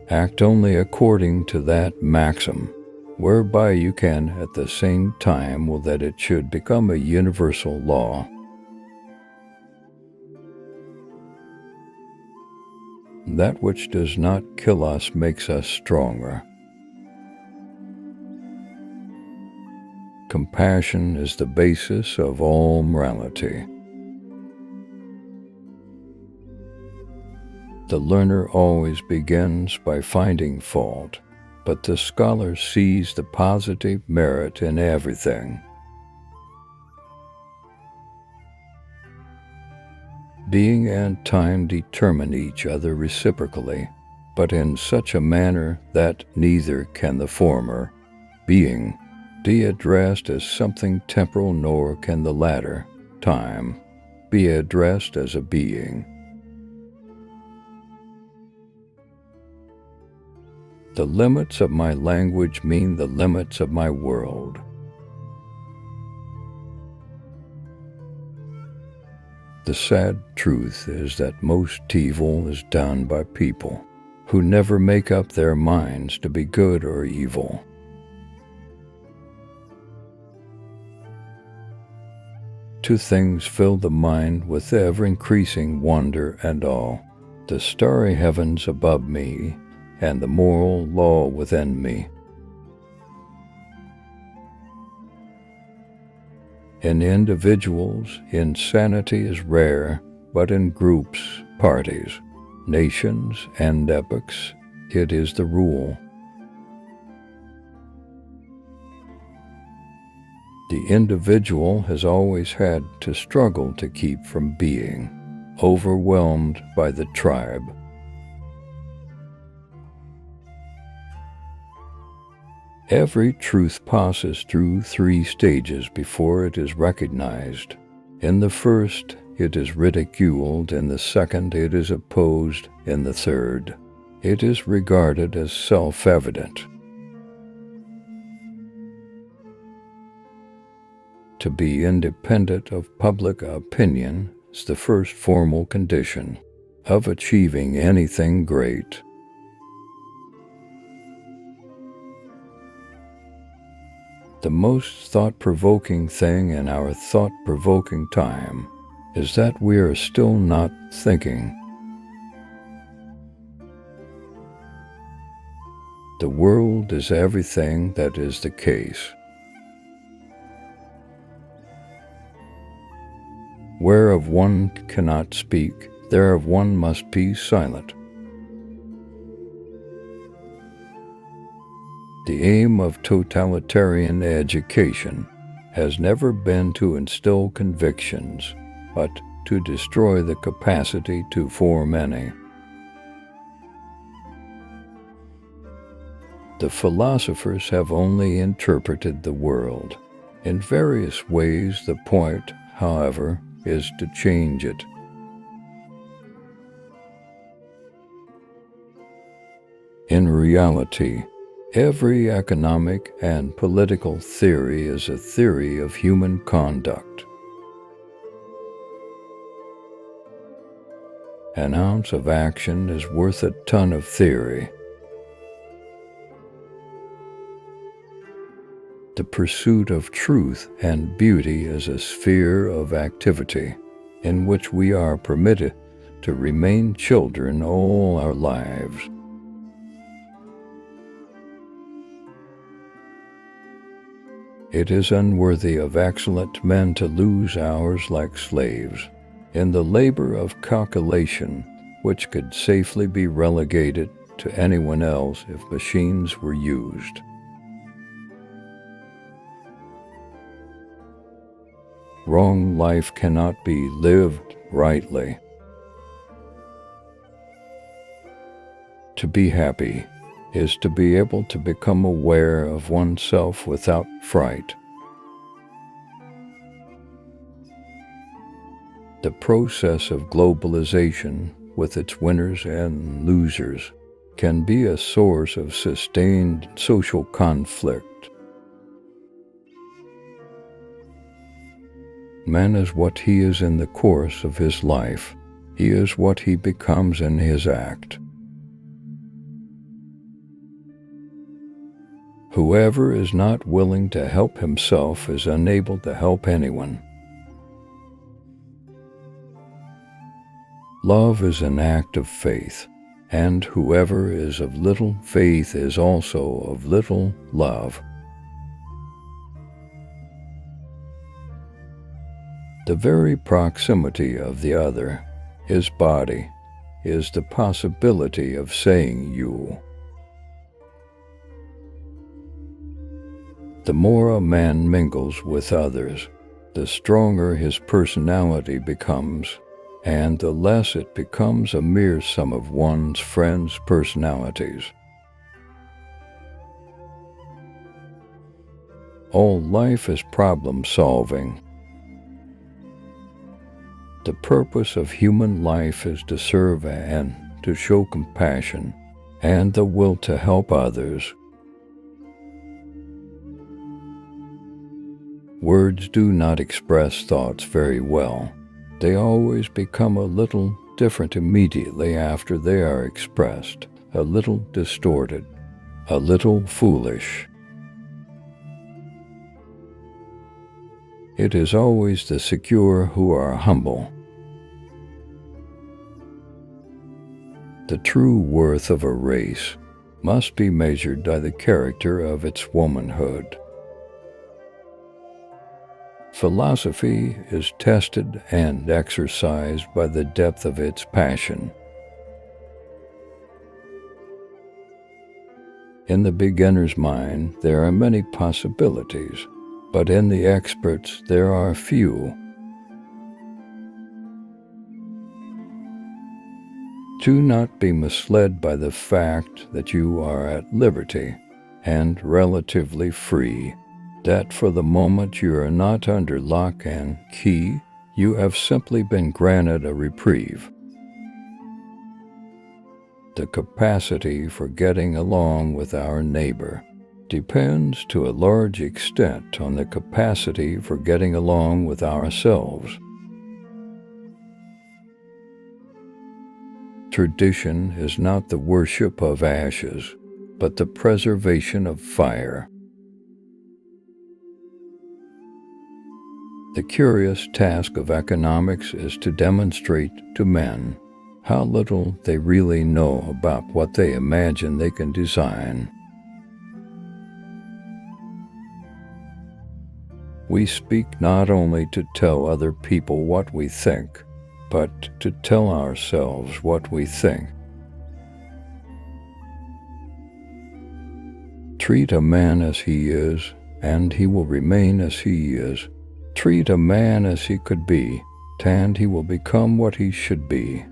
Act only according to that maxim, whereby you can at the same time will that it should become a universal law. That which does not kill us makes us stronger. Compassion is the basis of all morality. The learner always begins by finding fault, but the scholar sees the positive merit in everything. Being and time determine each other reciprocally, but in such a manner that neither can the former, being, be addressed as something temporal, nor can the latter, time, be addressed as a being. The limits of my language mean the limits of my world. The sad truth is that most evil is done by people who never make up their minds to be good or evil. Two things fill the mind with ever-increasing wonder and awe: the starry heavens above me and the moral law within me. In individuals, insanity is rare, but in groups, parties, nations, and epochs, it is the rule. The individual has always had to struggle to keep from being overwhelmed by the tribe. Every truth passes through three stages before it is recognized. In the first, it is ridiculed. In the second, it is opposed. In the third, it is regarded as self-evident. To be independent of public opinion is the first formal condition of achieving anything great. The most thought-provoking thing in our thought-provoking time is that we are still not thinking. The world is everything that is the case. Whereof one cannot speak, thereof one must be silent. The aim of totalitarian education has never been to instill convictions, but to destroy the capacity to form any. The philosophers have only interpreted the world. In various ways, the point, however, is to change it. In reality, every economic and political theory is a theory of human conduct. An ounce of action is worth a ton of theory. The pursuit of truth and beauty is a sphere of activity in which we are permitted to remain children all our lives. It is unworthy of excellent men to lose hours like slaves in the labor of calculation, which could safely be relegated to anyone else if machines were used. Wrong life cannot be lived rightly. To be happy is to be able to become aware of oneself without fright. The process of globalization, with its winners and losers, can be a source of sustained social conflict. Man is what he is in the course of his life. He is what he becomes in his act. Whoever is not willing to help himself is unable to help anyone. Love is an act of faith, and whoever is of little faith is also of little love. The very proximity of the other, his body, is the possibility of saying you. The more a man mingles with others, the stronger his personality becomes, and the less it becomes a mere sum of one's friends' personalities. All life is problem-solving. The purpose of human life is to serve and to show compassion, and the will to help others. Words do not express thoughts very well. They always become a little different immediately after they are expressed, a little distorted, a little foolish. It is always the secure who are humble. The true worth of a race must be measured by the character of its womanhood. Philosophy is tested and exercised by the depth of its passion. In the beginner's mind, there are many possibilities, but in the expert's, there are few. Do not be misled by the fact that you are at liberty and relatively free, that for the moment you are not under lock and key. You have simply been granted a reprieve. The capacity for getting along with our neighbor depends to a large extent on the capacity for getting along with ourselves. Tradition is not the worship of ashes, but the preservation of fire. The curious task of economics is to demonstrate to men how little they really know about what they imagine they can design. We speak not only to tell other people what we think, but to tell ourselves what we think. Treat a man as he is, and he will remain as he is. Treat a man as he could be, and he will become what he should be.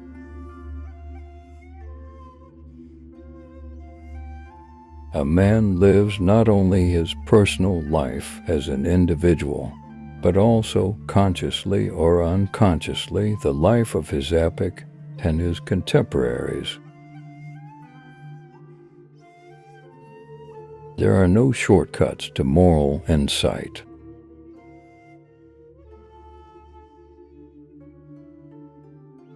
A man lives not only his personal life as an individual, but also consciously or unconsciously the life of his epoch and his contemporaries. There are no shortcuts to moral insight.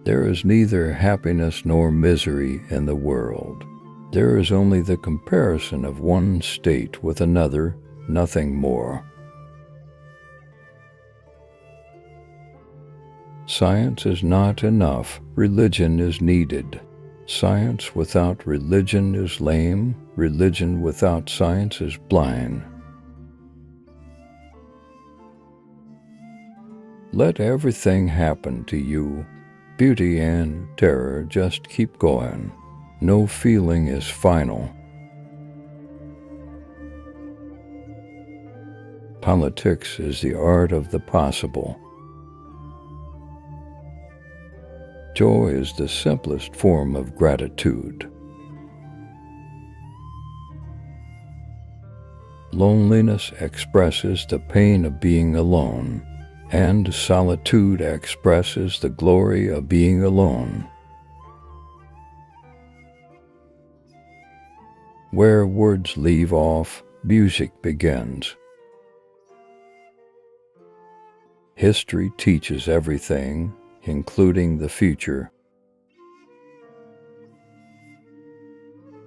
There is neither happiness nor misery in the world. There is only the comparison of one state with another, nothing more. Science is not enough, religion is needed. Science without religion is lame, religion without science is blind. Let everything happen to you. Beauty and terror just keep going. No feeling is final. Politics is the art of the possible. Joy is the simplest form of gratitude. Loneliness expresses the pain of being alone, and solitude expresses the glory of being alone. Where words leave off, music begins. History teaches everything, including the future.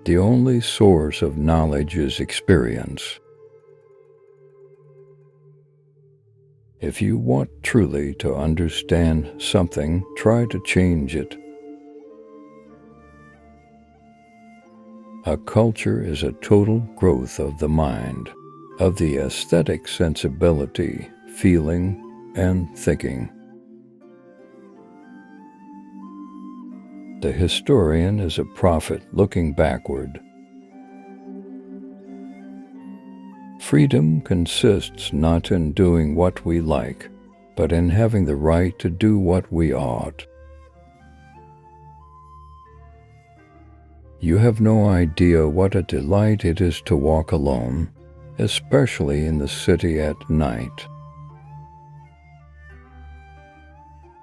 The only source of knowledge is experience. If you want truly to understand something, try to change it. A culture is a total growth of the mind, of the aesthetic sensibility, feeling, and thinking. The historian is a prophet looking backward. Freedom consists not in doing what we like, but in having the right to do what we ought. You have no idea what a delight it is to walk alone, especially in the city at night.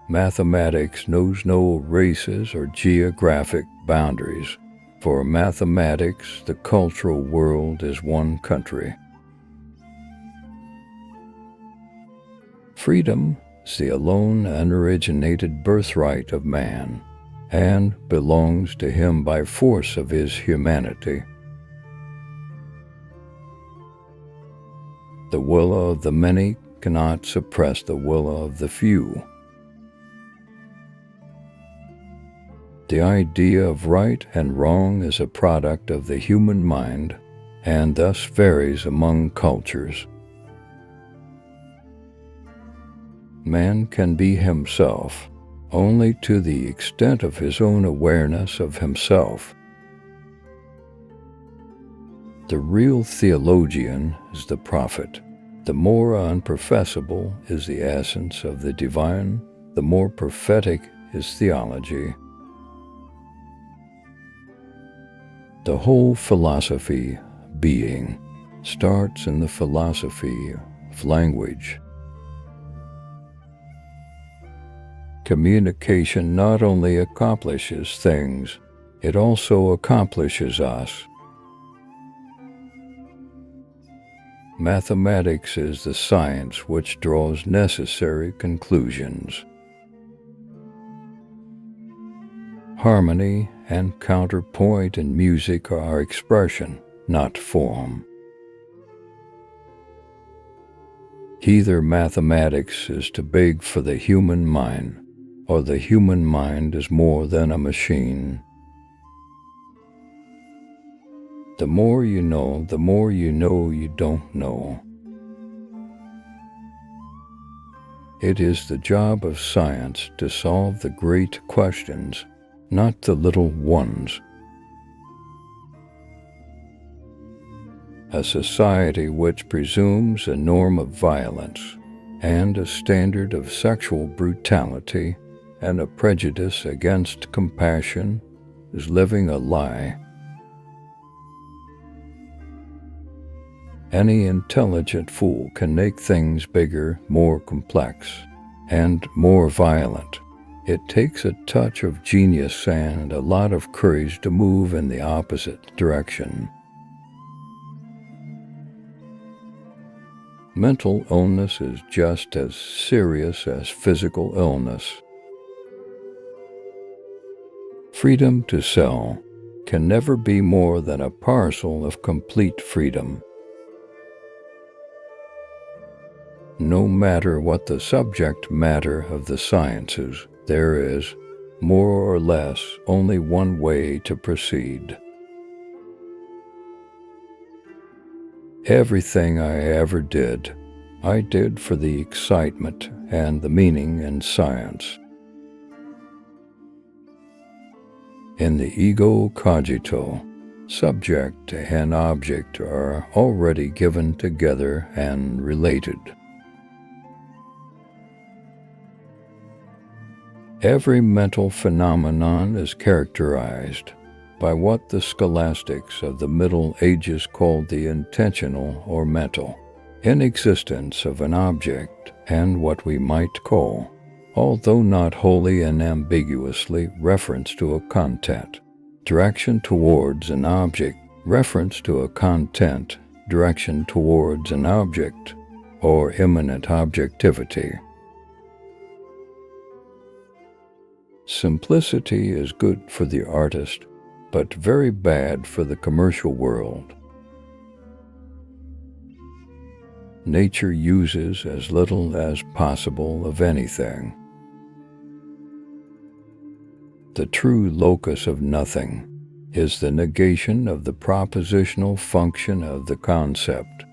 Mathematics knows no races or geographic boundaries. For mathematics, the cultural world is one country. Freedom is the alone unoriginated birthright of man, and belongs to him by force of his humanity. The will of the many cannot suppress the will of the few. The idea of right and wrong is a product of the human mind, and thus varies among cultures. Man can be himself only to the extent of his own awareness of himself. The real theologian is the prophet. The more unprofessable is the essence of the divine, the more prophetic is theology. The whole philosophy, being, starts in the philosophy of language. Communication not only accomplishes things, it also accomplishes us. Mathematics is the science which draws necessary conclusions. Harmony and counterpoint in music are expression, not form. Either mathematics is too big for the human mind, or the human mind is more than a machine. The more you know you don't know. It is the job of science to solve the great questions, not the little ones. A society which presumes a norm of violence and a standard of sexual brutality and a prejudice against compassion is living a lie. Any intelligent fool can make things bigger, more complex, and more violent. It takes a touch of genius and a lot of courage to move in the opposite direction. Mental illness is just as serious as physical illness. Freedom to sell can never be more than a parcel of complete freedom. No matter what the subject matter of the sciences, there is, more or less, only one way to proceed. Everything I ever did, I did for the excitement and the meaning in science. In the ego cogito, subject and object are already given together and related. Every mental phenomenon is characterized by what the scholastics of the Middle Ages called the intentional or mental inexistence of an object and what we might call, although not wholly and ambiguously, reference to a content, direction towards an object, reference to a content, direction towards an object, or immanent objectivity. Simplicity is good for the artist, but very bad for the commercial world. Nature uses as little as possible of anything. The true locus of nothing is the negation of the propositional function of the concept.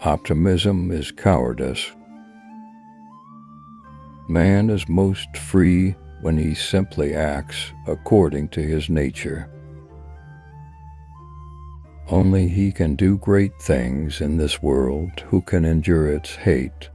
Optimism is cowardice. Man is most free when he simply acts according to his nature. Only he can do great things in this world who can endure its hate.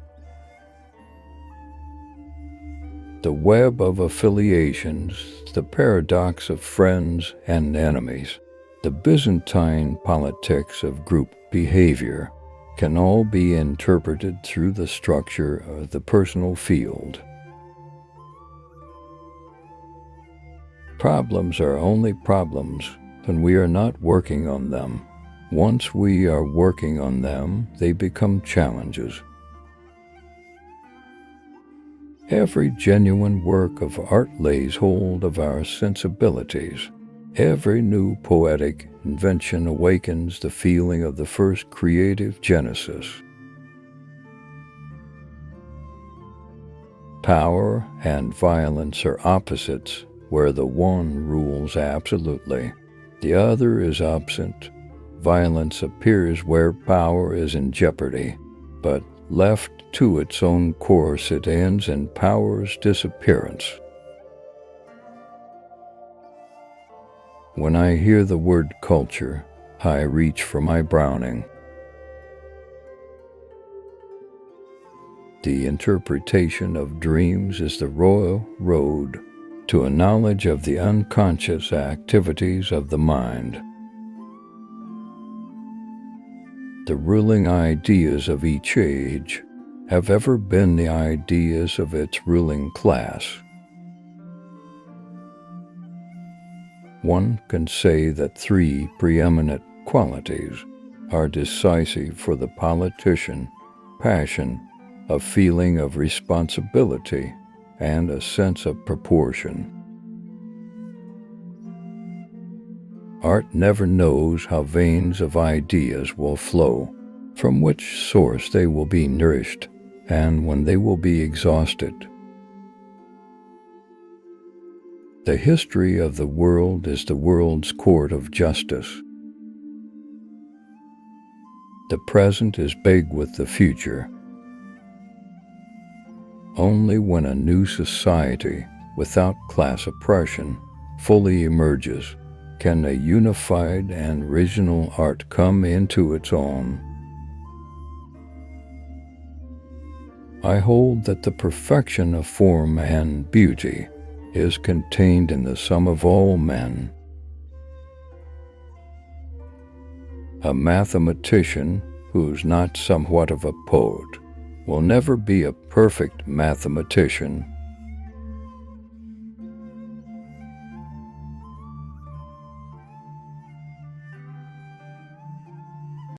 The web of affiliations, the paradox of friends and enemies, the Byzantine politics of group behavior can all be interpreted through the structure of the personal field. Problems are only problems when we are not working on them. Once we are working on them, they become challenges. Every genuine work of art lays hold of our sensibilities. Every new poetic invention awakens the feeling of the first creative genesis. Power and violence are opposites where the one rules absolutely. The other is absent. Violence appears where power is in jeopardy, but left to its own course, it ends in power's disappearance. When I hear the word culture, I reach for my Browning. The interpretation of dreams is the royal road to a knowledge of the unconscious activities of the mind. The ruling ideas of each age have ever been the ideas of its ruling class. One can say that three preeminent qualities are decisive for the politician: passion, a feeling of responsibility, and a sense of proportion. Art never knows how veins of ideas will flow, from which source they will be nourished, and when they will be exhausted. The history of the world is the world's court of justice. The present is big with the future. Only when a new society, without class oppression, fully emerges, can a unified and original art come into its own. I hold that the perfection of form and beauty is contained in the sum of all men. A mathematician who's not somewhat of a poet will never be a perfect mathematician